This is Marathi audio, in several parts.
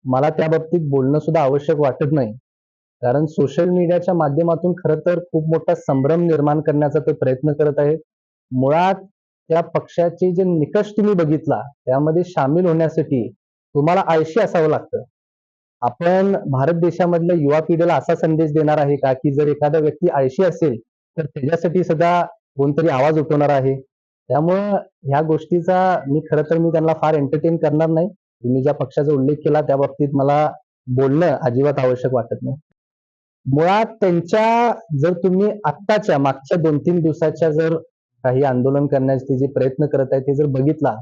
मला त्या बाबतीत बोलणं सुद्धा आवश्यक वाटत नाही. कारण सोशल मीडियाच्या माध्यमातून खरं तर खूप मोठा संभ्रम निर्माण करण्याचा ते प्रयत्न करत आहेत. मुळात त्या पक्षाचे जे निकष तुम्ही बघितला, त्यामध्ये सामील होण्यासाठी तुम्हाला आळशी असावं लागतं. आपण भारत देशामधल्या युवा पिढीला असा संदेश देणार आहे का, की जर एखादा व्यक्ती आळशी असेल, तर त्याच्यासाठी सुद्धा कोणतरी आवाज उठवणार आहे. त्यामुळं ह्या गोष्टीचा मी त्यांना फार एंटरटेन करणार नाही. तुम्ही ज्या पक्षाचा उल्लेख केला त्या बाबतीत मला बोलणं अजिबात आवश्यक वाटत नाही. मुळात त्यांच्या जर तुम्ही आत्ताच्या मागच्या 2-3 दिवसाच्या जर काही आंदोलन करण्याचे जे प्रयत्न करत आहेत ते जर बघितला,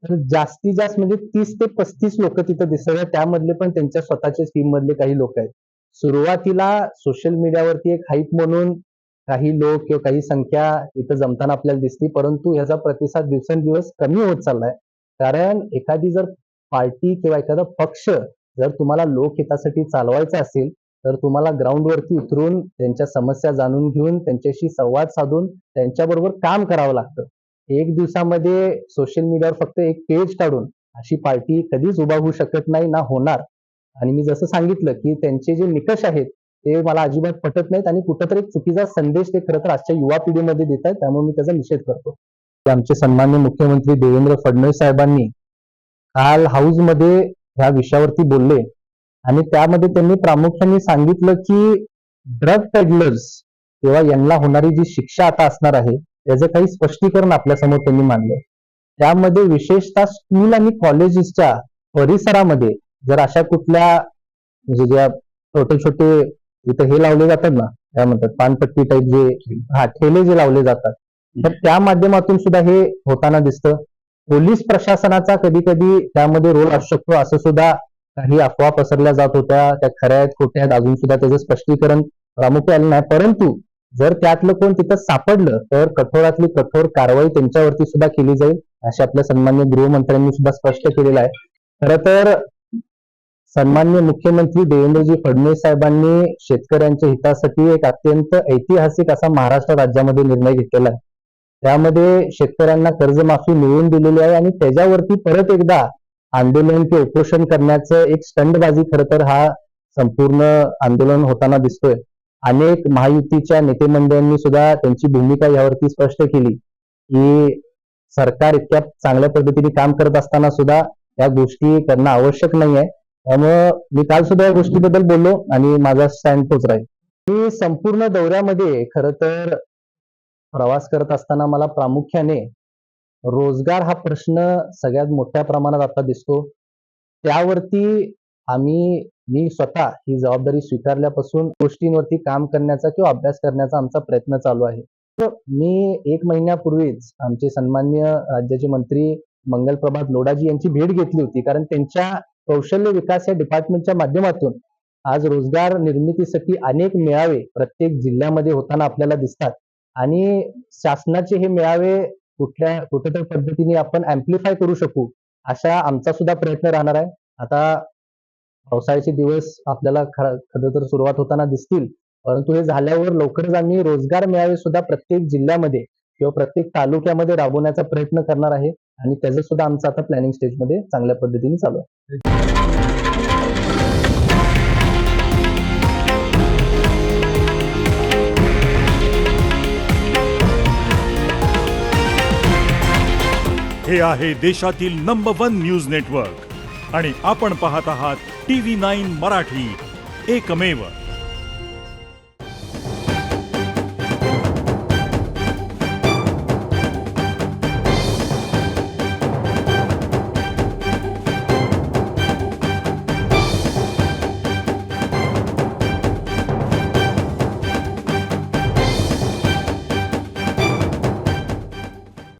तर जास्तीत जास्त म्हणजे 30 ते 35 लोकं तिथं दिसत आहेत. त्यामधले पण त्यांच्या स्वतःच्याच टीममधले काही लोक आहेत. सुरुवातीला सोशल मीडियावरती एक हाईप म्हणून काही लोक किंवा काही संख्या इथं जमताना आपल्याला दिसली, परंतु ह्याचा प्रतिसाद दिवसेंदिवस कमी होत चाललाय. कारण एखादी जर पार्टी किंवा एखादा पक्ष जर तुम्हाला लोकहितासाठी चालवायचा असेल, तर तुम्हाला ग्राउंडवरती उतरून त्यांच्या समस्या जाणून घेऊन त्यांच्याशी संवाद साधून त्यांच्याबरोबर काम करावं लागतं. एक दिवसामध्ये सोशल मीडियावर फक्त एक पेज काढून अशी पार्टी कधीच उभा होऊ शकत नाही, ना होणार. आणि मी जसं सांगितलं, की त्यांचे जे निकष आहेत, ते मला अजिबात पटत नाहीत आणि कुठेतरी एक चुकीचा संदेश ते खरं तर आजच्या युवा पिढीमध्ये देत आहेत. त्यामुळे मी त्याचा निषेध करतो. ते आमचे सन्माननीय मुख्यमंत्री देवेंद्र फडणवीस साहेबांनी काल हाऊसमध्ये ह्या विषयावरती बोलले आणि त्यामध्ये त्यांनी प्रामुख्याने सांगितलं, की ड्रग पेडलर्स किंवा यांना होणारी जी शिक्षा आता असणार आहे, त्याचं काही स्पष्टीकरण आपल्यासमोर त्यांनी मांडलं. त्यामध्ये विशेषतः स्कूल आणि कॉलेजेसच्या परिसरामध्ये जर अशा कुठल्या म्हणजे ज्या छोटे-छोटे इथं हे लावले जातात ना, काय म्हणतात पानपट्टी टाईप जे ठेले जे लावले जातात, तर त्या माध्यमातून सुद्धा हे होताना दिसतं. पोलीस प्रशासनाचा कधी-कधी त्यामध्ये रोल असू शकतो असं सुद्धा काही अफवा पसरल्या जात होत्या. त्या खऱ्या आहेत, खोट्या आहेत अजून सुद्धा त्याचं स्पष्टीकरण प्रामुख्याने आलं नाही. परंतु जर त्यातलं कोण तिथं सापडलं तर कठोरातली कठोर कारवाई त्यांच्यावरती सुद्धा केली जाईल, असे आपल्या सन्माननीय गृहमंत्र्यांनी सुद्धा स्पष्ट केलेलं आहे. खरं तर सन्माननीय मुख्यमंत्री देवेंद्रजी फडणवीस साहेबांनी शेतकऱ्यांच्या हितासाठी एक अत्यंत ऐतिहासिक असा महाराष्ट्र राज्यामध्ये निर्णय घेतलेला आहे. त्यामध्ये शेतकऱ्यांना कर्जमाफी मिळवून दिलेली आहे आणि त्याच्यावरती परत एकदा आंदोलन किंवा उपोषण करण्याचं एक स्टंटबाजी खरं तर हा संपूर्ण आंदोलन होताना दिसतोय. अनेक महायुतीच्या नेतेमंडळींनी सुद्धा त्यांची भूमिका यावरती स्पष्ट केली, की सरकार इतक्या चांगल्या पद्धतीने काम करत असताना सुद्धा या गोष्टी करणं आवश्यक नाहीये. त्यामुळं मी काल सुद्धा या गोष्टीबद्दल बोललो आणि माझा स्टँड तोच राहील. मी संपूर्ण दौऱ्यामध्ये खरं तर प्रवास करत असताना मला प्रामुख्याने रोजगार हा प्रश्न सगळ्यात मोठ्या प्रमाणात आता दिसतो. त्यावरती मी स्वतः ही जबाबदारी स्वीकारल्यापासून गोष्टींवरती काम करण्याचा किंवा अभ्यास करण्याचा आमचा प्रयत्न चालू आहे. तर मी 1 महिन्यापूर्वीच आमचे सन्माननीय राज्याचे मंत्री मंगलप्रभात लोढाजी यांची भेट घेतली होती. कारण त्यांच्या कौशल्य विकास या डिपार्टमेंटच्या माध्यमातून आज रोजगार निर्मितीसाठी अनेक मेळावे प्रत्येक जिल्ह्यामध्ये होताना आपल्याला दिसतात आणि शासनाचे हे मेळावे कुठल्या पद्धतीने आपण अँप्लिफाय करू शकू, अशा आमचा सुद्धा प्रयत्न राहणार आहे. आता पावसाळ्याचे दिवस आपल्याला खरं तर सुरुवात होताना दिसतील, परंतु हे झाल्यावर लवकरच आम्ही रोजगार मेळावे सुद्धा प्रत्येक जिल्ह्यामध्ये किंवा प्रत्येक तालुक्यामध्ये राबवण्याचा प्रयत्न करणार आहे आणि त्याचं सुद्धा आमचं आता प्लॅनिंग स्टेजमध्ये चांगल्या पद्धतीने चालू आहे. हे आहे देशातील नंबर 1 न्यूज नेटवर्क आणि आपण पाहत आहात TV9 मराठी, एकमेव.